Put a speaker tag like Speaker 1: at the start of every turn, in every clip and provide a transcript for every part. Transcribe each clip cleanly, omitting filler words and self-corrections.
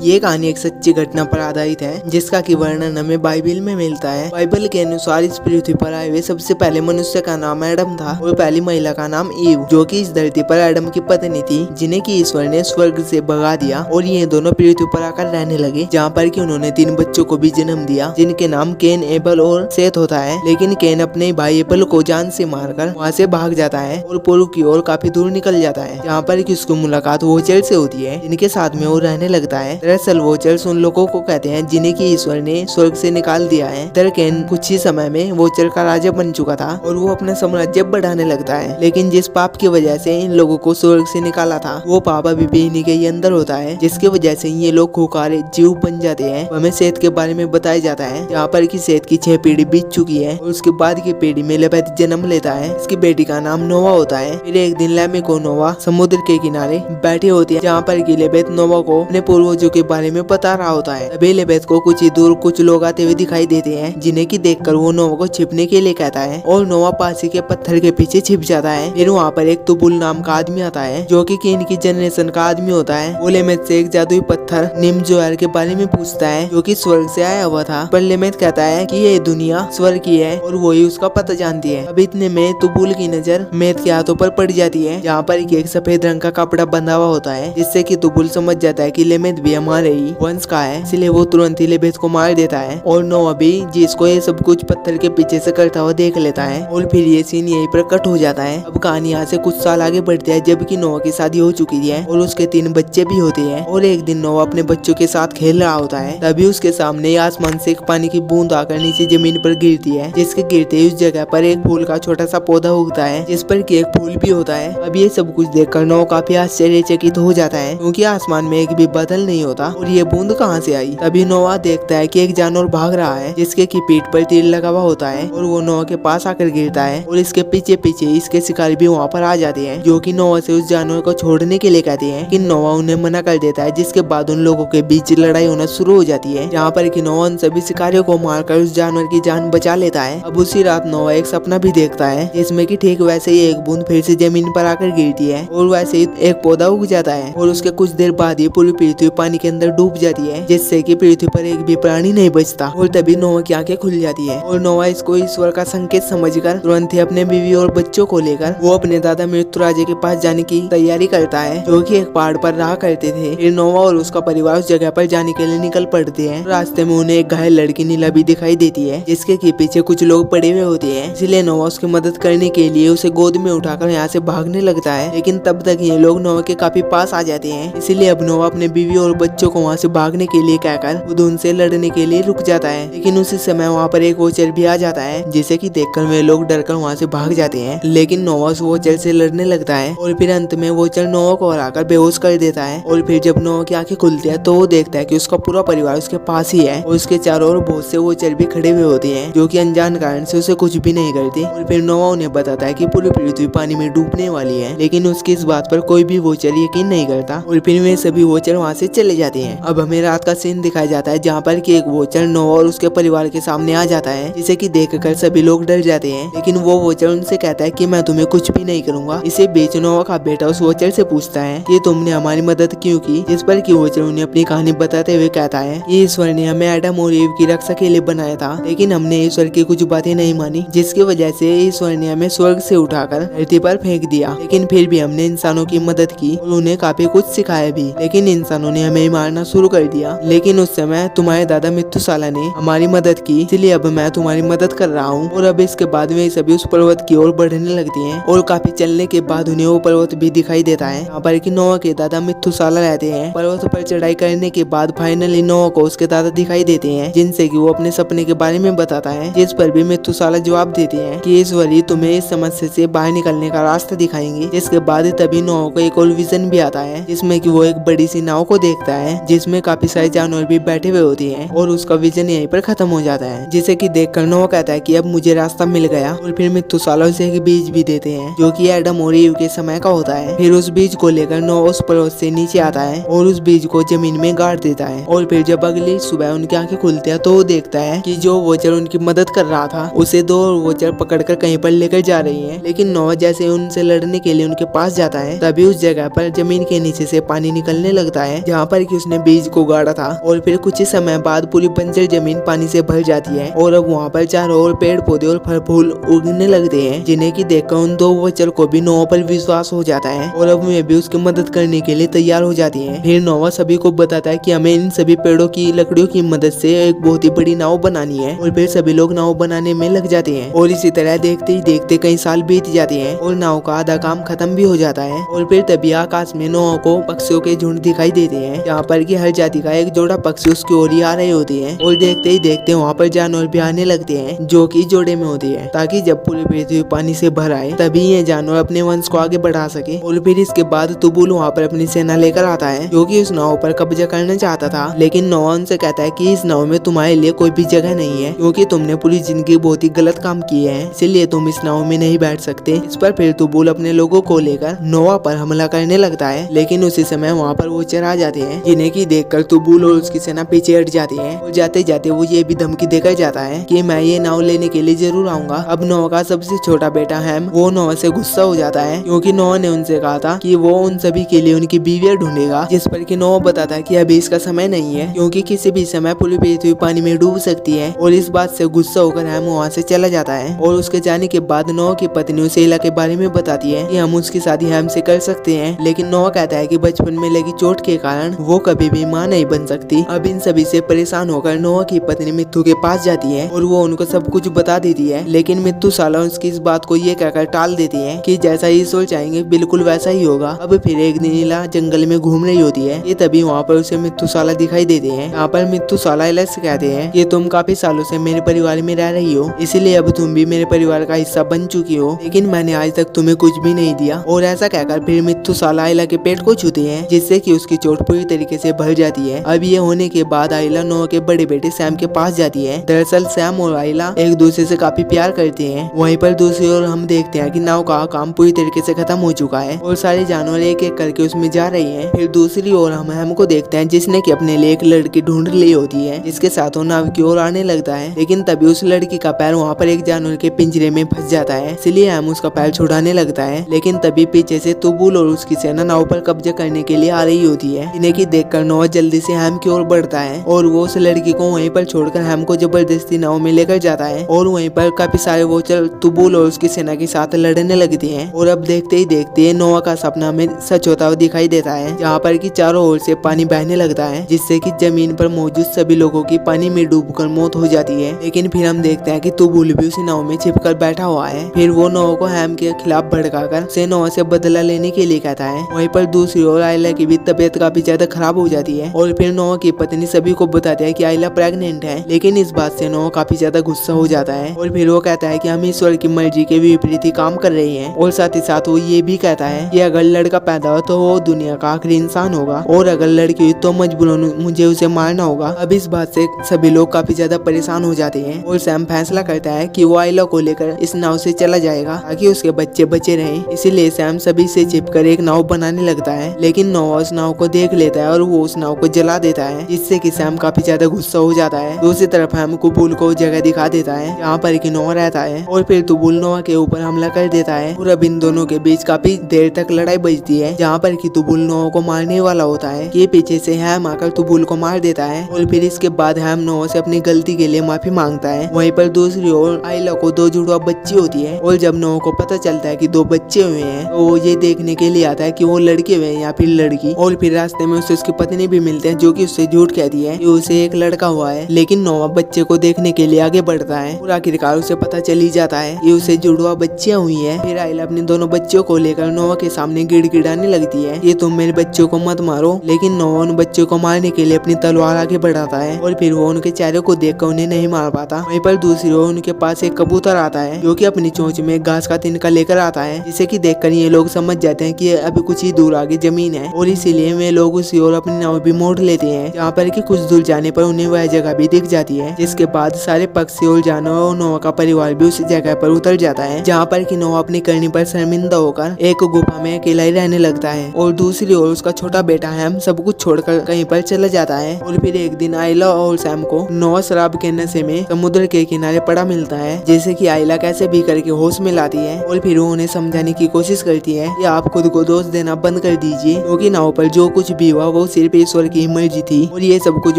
Speaker 1: ये कहानी एक सच्ची घटना पर आधारित है जिसका कि वर्णन हमें बाइबल में मिलता है। बाइबल के अनुसार इस पृथ्वी पर आए हुए सबसे पहले मनुष्य का नाम एडम था और पहली महिला का नाम ईव, जो कि इस धरती पर एडम की पत्नी थी, जिन्हें कि ईश्वर ने स्वर्ग से भगा दिया और ये दोनों पृथ्वी पर आकर रहने लगे, जहाँ पर कि उन्होंने 3 बच्चों को भी जन्म दिया, जिनके नाम केन, एबल और सेत होता है। लेकिन केन अपने भाई एबल को जान से मारकर वहाँ से भाग जाता है और पूर्व की ओर काफी दूर निकल जाता है, जहाँ पर कि उसकी मुलाकात वोचर से होती है, जिनके साथ में वो रहने लगता है। दरअसल वोचर्स उन लोगों को कहते हैं जिन्हें कि ईश्वर ने स्वर्ग से निकाल दिया है। इधर केन कुछ ही समय में वोचर का राजा बन चुका था और वो अपना साम्राज्य बढ़ाने लगता है, लेकिन जिस पाप की वजह से इन लोगों को स्वर्ग से निकाला था वो पाप अभी भी इन्हीं के अंदर होता है, जिसकी वजह से ये लोग खुखारे जीव बन जाते हैं। हमें सेत के बारे में बताया जाता है, जहाँ पर की सेत की 6 पीढ़ी बीत चुकी है और उसके बाद की पीढ़ी में लेबेत जन्म लेता है। इसकी बेटी का नाम नोवा होता है। फिर एक दिन लेमेक और नोवा समुद्र के किनारे बैठी होती है, जहाँ पर की लेबेत नोवा को अपने पूर्वजों के बारे में बता रहा होता है। तभी लेबेत को कुछ ही दूर कुछ लोग आते हुए दिखाई देते हैं, जिन्हें की देखकर वो नोवा को छिपने के लिए कहता है और नोवा पास ही के पत्थर के पीछे छिप जाता है। फिर वहाँ पर एक तुबुल नाम का आदमी आता है, जो कि केन की जनरेशन का आदमी होता है। वो लेमेत से एक जादुई पत्थर निम जोहर के बारे में पूछता है, जो कि स्वर्ग से आया हुआ था, पर लेमेत कहता है कि ये दुनिया स्वर्ग की है और वही उसका पता जानती है। अब इतने में तुबुल की नजर मेत के हाथों पर पड़ जाती है, जहाँ पर एक सफेद रंग का कपड़ा बंधा हुआ होता है, जिससे कि तुबुल समझ जाता है कि लेमेत भी हमारे ही वंश का है, इसलिए वो तुरंत ही लेबेत को मार देता है। और नोवा भी जिसको ये सब कुछ पत्थर के पीछे से करता हुआ देख लेता है और फिर ये सीन यहीं पर कट हो जाता है। अब कहानी यहाँ से कुछ साल आगे बढ़ती है, जबकि नोवा की शादी हो चुकी है और उसके 3 बच्चे भी होते हैं। और एक दिन नोवा अपने बच्चों के साथ खेल रहा होता है, तभी उसके सामने आसमान से एक पानी की बूंद आकर नीचे जमीन पर गिरती है, जिसके गिरते उस जगह पर एक फूल का छोटा सा पौधा उगता है, जिस पर की एक फूल भी होता है। अब ये सब कुछ देखकर नोवा काफी आश्चर्यचकित हो जाता है, क्योंकि आसमान में एक भी बादल नहीं होता और ये बूंद कहाँ से आई। तभी नोवा देखता है कि एक जानवर भाग रहा है, जिसके की पीठ पर तीर लगा हुआ होता है और वो नोवा के पास आकर गिरता है और इसके पीछे पीछे इसके शिकारी भी वहाँ पर आ जाते हैं, जो कि नोवा से उस जानवर को छोड़ने के लिए कहते हैं, लेकिन नोवा उन्हें मना कर देता है, जिसके बाद उन लोगों के बीच लड़ाई होना शुरू हो जाती है, जहाँ पर कि नोवा उन सभी शिकारियों को मारकर उस जानवर की जान बचा लेता है। अब उसी रात नोवा एक सपना भी देखता है, जिसमें कि ठीक वैसे ही एक बूंद फिर से जमीन पर आकर गिरती है और वैसे ही एक पौधा उग जाता है और उसके कुछ देर बाद ही पूरी पृथ्वी पानी के अंदर डूब जाती है, जिससे कि पृथ्वी पर एक भी प्राणी नहीं बचता। और तभी नोवा की आंखें खुल जाती है और नोवा इसको ईश्वर का संकेत समझकर तुरंत ही अपने बीवी और बच्चों को लेकर वो अपने दादा मृत्यु राजे के पास जाने की तैयारी करता है, जो कि एक पहाड़ पर रहा करते थे। फिर नोवा और उसका परिवार उस जगह पर जाने के लिए निकल पड़ते हैं। रास्ते में उन्हें एक घायल लड़की नीला भी दिखाई देती है, जिसके की पीछे कुछ लोग पड़े हुए होते हैं, इसलिए नोवा उसकी मदद करने के लिए उसे गोद में उठाकर यहाँ से भागने लगता है। लेकिन तब तक ये लोग नोवा के काफी पास आ जाते हैं, इसलिए अब नोवा अपने बीवी और बच्चों को वहाँ से भागने के लिए कहकर खुद उनसे लड़ने के लिए रुक जाता है। लेकिन उसी समय वहाँ पर एक वोचर भी आ जाता है, जिसे कि देखकर वे लोग डरकर वहाँ से भाग जाते हैं। लेकिन नोवा उस वोचर से लड़ने लगता है और फिर अंत में वोचर नोवा को हराकर बेहोश कर देता है। और फिर जब नोवा की आंखें खुलती है तो वो देखता है कि उसका पूरा परिवार उसके पास ही है और उसके चारों ओर बहुत से वोचर भी खड़े हुए होते हैं, जो कि अनजान कारण से उसे कुछ भी नहीं करते। और फिर नोवा उन्हें बताता है कि पूरी पृथ्वी पानी में डूबने वाली है, लेकिन उसकी इस बात पर कोई भी वोचर यकीन नहीं करता और फिर वे सभी वोचर वहाँ से चले जाते हैं। अब हमें रात का सीन दिखाया जाता है, जहाँ पर कि एक वोचर नोवा और उसके परिवार के सामने आ जाता है, जिसे कि देखकर सभी लोग डर जाते हैं। लेकिन वो वोचर उनसे कहता है कि मैं तुम्हें कुछ भी नहीं करूंगा। इसे बेच नोवा का बेटा उस वोचर से पूछता है कि तुमने हमारी मदद क्यों की, जिस पर कि वोचर उन्हें अपनी कहानी बताते हुए कहता है कि ईश्वर ने हमें एडम और ईव की रक्षा के लिए बनाया था, लेकिन हमने ईश्वर की कुछ बातें नहीं मानी, जिसकी वजह से ईश्वर ने हमें स्वर्ग से उठाकर धरती पर फेंक दिया। लेकिन फिर भी हमने इंसानों की मदद की और उन्हें काफी कुछ सिखाया भी, लेकिन इंसानों ने हमें मारना शुरू कर दिया। लेकिन उस समय तुम्हारे दादा मिथुसाला ने हमारी मदद की, इसलिए अब मैं तुम्हारी मदद कर रहा हूँ। और अब इसके बाद वे सभी उस पर्वत की ओर बढ़ने लगती हैं और काफी चलने के बाद उन्हें वो पर्वत भी दिखाई देता है, यहाँ पर कि नोवा के दादा मिथुसाला रहते हैं। पर्वत पर चढ़ाई करने के बाद फाइनली नोवा को उसके दादा दिखाई देते हैं, जिनसे कि वो अपने सपने के बारे में बताता है, जिस पर भी मिथुसाला जवाब देते हैं कि ईश्वर ही तुम्हें इस समस्या से बाहर निकलने का रास्ता दिखाएंगे। जिसके बाद तभी नोवा को एक और विजन भी आता है, जिसमें कि वो एक बड़ी सी नाव को देखता है, जिसमें काफी सारे जानवर भी बैठे हुए होते हैं और उसका विजन यहीं पर खत्म हो जाता है, जिसे कि देखकर नोवा कहता है कि अब मुझे रास्ता मिल गया। और फिर मिथुसाला उसे एक बीज भी देते हैं, जो कि एडम और ईव के समय का होता है। फिर उस बीज को लेकर नोवा उस पर्वत से नीचे आता है और उस बीज को जमीन में गाड़ देता है। और फिर जब अगली सुबह उनकी आंखें खुलती है तो वो देखता है कि जो वोचर उनकी मदद कर रहा था उसे 2 वोचर पकड़कर कहीं पर लेकर जा रही है। लेकिन नोवा जैसे उनसे लड़ने के लिए उनके पास जाता है, तभी उस जगह पर जमीन के नीचे से पानी निकलने लगता है, जहाँ पर कि उसने बीज को गाड़ा था। और फिर कुछ ही समय बाद पूरी बंजर जमीन पानी से भर जाती है और अब वहाँ पर चारों ओर पेड़ पौधे और फल फूल उगने लगते हैं, जिन्हें की देखकर उन दो बच्चों को भी नोवा पर विश्वास हो जाता है और अब वे भी उसकी मदद करने के लिए तैयार हो जाती है। फिर नोवा सभी को बताता है कि हमें इन सभी पेड़ों की लकड़ियों की मदद से एक बहुत ही बड़ी नाव बनानी है और फिर सभी लोग नाव बनाने में लग जाते हैं और इसी तरह देखते ही देखते कई साल बीत जाते हैं और नाव का आधा काम खत्म भी हो जाता है। और फिर तभी आकाश में नोवा को पक्षियों के झुंड दिखाई देते हैं, जहाँ पर कि हर जाति का एक जोड़ा पक्षी उसकी ओर ही आ रहे होते हैं और देखते ही देखते वहाँ पर जानवर भी आने लगते हैं जो कि जोड़े में होते हैं, ताकि जब पूरी पृथ्वी पानी से भर आए तभी ये जानवर अपने वंश को आगे बढ़ा सके। और फिर इसके बाद तुबुल वहाँ पर अपनी सेना लेकर आता है जो कि उस नाव पर कब्जा करना चाहता था, लेकिन नोवा उनसे कहता है कि इस नाव में तुम्हारे लिए कोई भी जगह नहीं है क्योंकि तुमने पूरी जिंदगी बहुत ही गलत काम किए हैं, इसलिए तुम इस नाव में नहीं बैठ सकते। इस पर फिर तुबुल अपने लोगों को लेकर नोवा पर हमला करने लगता है, लेकिन उसी समय वहाँ पर वो चढ़ आ जाते हैं, जिन्हें की देखकर तुबुल और उसकी सेना पीछे हट जाती है और जाते जाते वो ये भी धमकी देकर जाता है कि मैं ये नाव लेने के लिए जरूर आऊंगा। अब नोवा का सबसे छोटा बेटा हैम वो नोवा से गुस्सा हो जाता है क्योंकि नोवा ने उनसे कहा था कि वो उन सभी के लिए उनकी बीवियां ढूंढेगा, जिस पर कि नोवा बताता है कि अभी इसका समय नहीं है क्योंकि किसी भी समय पूरी पृथ्वी पानी में डूब सकती है। और इस बात से गुस्सा होकर हैम वहाँ से चला जाता है और उसके जाने के बाद नोवा की पत्नी उसे इला के बारे में बताती है कि हम उसकी शादी हैम से कर सकते हैं, लेकिन नोवा कहता है कि बचपन में लगी चोट के कारण वो कभी भी माँ नहीं बन सकती। अब इन सभी से परेशान होकर नोवा की पत्नी मित्तू के पास जाती है और वो उनको सब कुछ बता देती है, लेकिन मित्तू साला उसकी इस बात को ये कहकर टाल देती है कि जैसा ईश्वर चाहेंगे बिल्कुल वैसा ही होगा। अब फिर एक दिन इला जंगल में घूम रही होती है, ये तभी वहाँ पर उसे मित्तू साला दिखाई देते हैं। यहाँ पर मित्तू साला इला से कहते हैं कि तुम काफी सालों से मेरे परिवार में रह रही हो, इसीलिए अब तुम भी मेरे परिवार का हिस्सा बन चुकी हो, लेकिन मैंने आज तक तुम्हें कुछ भी नहीं दिया। और ऐसा कहकर फिर मित्तू साला आइला के पेट को छूते हैं, जिससे कि उसकी चोट पूरी तरीके से भर जाती है। अब ये होने के बाद आइला नोवा के बड़े बेटे सैम के पास जाती है। दरअसल सैम और आइला एक दूसरे से काफी प्यार करते हैं। वहीं पर दूसरी ओर हम देखते हैं कि नाव का काम पूरी तरीके से खत्म हो चुका है और सारे जानवर एक एक करके उसमें जा रहे हैं। फिर दूसरी ओर हम हैम को देखते हैं जिसने कि अपने लिए एक लड़की ढूंढ ली होती है, जिसके साथ वो नाव की ओर आने लगता है, लेकिन तभी उस लड़की का पैर वहाँ पर एक जानवर के पिंजरे में फंस जाता है, इसलिए हैम उसका पैर छुड़ाने लगता है। लेकिन तभी पीछे से तुबुल और उसकी सेना नाव पर कब्जा करने के लिए आ रही होती है, इन्हें की देखकर नोवा जल्दी से हैम की ओर बढ़ता है और वो उस लड़की को वहीं पर छोड़कर हैम को जबरदस्ती नाव में लेकर जाता है और वहीं पर काफी सारे वोचर तुबुल और उसकी सेना के साथ लड़ने लगते हैं। और अब देखते ही देखते नोवा का सपना में सच होता हुआ दिखाई देता है, जहाँ पर कि चारों ओर से पानी बहने लगता है, जिससे कि जमीन पर मौजूद सभी लोगों की पानी में डूबकर मौत हो जाती है। लेकिन फिर हम देखते हैं कि तुबुल भी उसी नाव में छिपकर बैठा हुआ है। फिर वो नोवा को हैम के खिलाफ भड़काकर से नोवा से बदला लेने के लिए कहता है। वहीं पर दूसरी ओर आइला की भी तबीयत काफी ज्यादा खराब हो जाती है और फिर नोवा की पत्नी सभी को बताती है कि आइला प्रेग्नेंट है, लेकिन इस बात से नोवा काफी ज्यादा गुस्सा हो जाता है और फिर वो कहता है कि हम ईश्वर की मर्जी के विपरीत ही काम कर रहे हैं। और साथ ही साथ वो ये भी कहता है कि अगर लड़का पैदा हो तो वो दुनिया का आखिरी इंसान होगा और अगर लड़की हुई तो मजबूरन मुझे उसे मारना होगा। अब इस बात से सभी लोग काफी ज्यादा परेशान हो जाते हैं और सैम फैसला करता है कि वो आइला को लेकर इस नाव से चला जाएगा ताकि उसके बच्चे बचे रहें। इसीलिए सैम सभी से छिपकर एक नाव बनाने लगता है, लेकिन नोवा उस नाव को देख लेता है और वो उस नाव को जला देता है, जिससे कि सैम काफी ज्यादा गुस्सा हो जाता है। दूसरी तरफ हम तुबुल को जगह दिखा देता है जहाँ पर कि नोवा रहता है और फिर तुबुल नोवा के ऊपर हमला कर देता है और अब इन दोनों के बीच काफी देर तक लड़ाई बजती है, जहाँ पर कि तुबुल नोवा को मारने वाला होता है कि पीछे से हैम आकर तुबुल को मार देता है और फिर इसके बाद हैम नोवा से अपनी गलती के लिए माफी मांगता है। वहीं पर दूसरी ओर आइला को दो जुड़वा बच्ची होती है और जब नोवा को पता चलता है कि दो बच्चे हुए हैं तो वो ये देखने के लिए आता है कि वो लड़के हुए हैं या फिर लड़की। और फिर रास्ते में उसे उसकी पत्नी भी मिलते हैं जो कि उससे झूठ कहती है कि उसे एक लड़का हुआ है, लेकिन नोवा बच्चे को देखने के लिए आगे बढ़ता है और आखिरकार उसे पता चल ही जाता है कि उसे जुड़वा बच्चियां हुई है। फिर आइला अपने दोनों बच्चों को लेकर नोवा के सामने गिड़गिड़ाने लगती है कि तुम मेरे बच्चों को मत मारो, लेकिन नोवा उन बच्चों को मारने के लिए अपनी तलवार आगे बढ़ाता है और फिर वो उनके चेहरे को देखकर उन्हें नहीं मार पाता। वहीं पर दूसरी ओर उनके पास एक कबूतर आता है जो कि अपनी चोंच में घास का तिनका लेकर आता है, जिसे कि देखकर ये लोग समझ जाते हैं कि अभी कुछ ही दूर आगे जमीन है और इसीलिए वे लोग उसी ओर अपनी नाव भी मोड़ लेते हैं, जहाँ पर कि कुछ दूर जाने पर उन्हें वह जगह भी दिख जाती है। जिसके बाद सारे पक्षी और जानवर और नोवा का परिवार भी उस जगह पर उतर जाता है, जहाँ पर कि नोवा अपनी करनी पर शर्मिंदा होकर एक गुफा में अकेला ही रहने लगता है और दूसरी ओर उसका छोटा बेटा हैम सब कुछ छोड़कर कहीं पर चला जाता है। और फिर एक दिन आइला और सैम को नोवा शराब के नशे में समुद्र के किनारे पड़ा मिलता है, जैसे कि आइला कैसे भी करके होश में लाती है और फिर वो उन्हें समझाने की कोशिश करती है कि आप खुद को दोष देना बंद कर दीजिए, क्योंकि नाव पर जो कुछ भी हुआ वो सिर्फ ईश्वर की मर्जी थी। और ये सब कुछ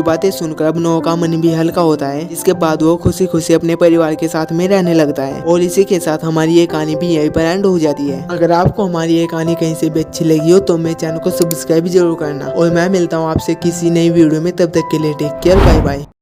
Speaker 1: बातें सुनकर अब नोह का मन भी हल्का होता है, जिसके बाद वो खुशी खुशी अपने परिवार के साथ में रहने लगता है। और इसी के साथ हमारी ये कहानी भी यहीं पर एंड हो जाती है। अगर आपको हमारी ये कहानी कहीं से भी अच्छी लगी हो तो मेरे चैनल को सब्सक्राइब जरूर करना। और मैं मिलता हूँ आपसे किसी नई वीडियो में, तब तक के लिए टेक केयर, बाय बाय।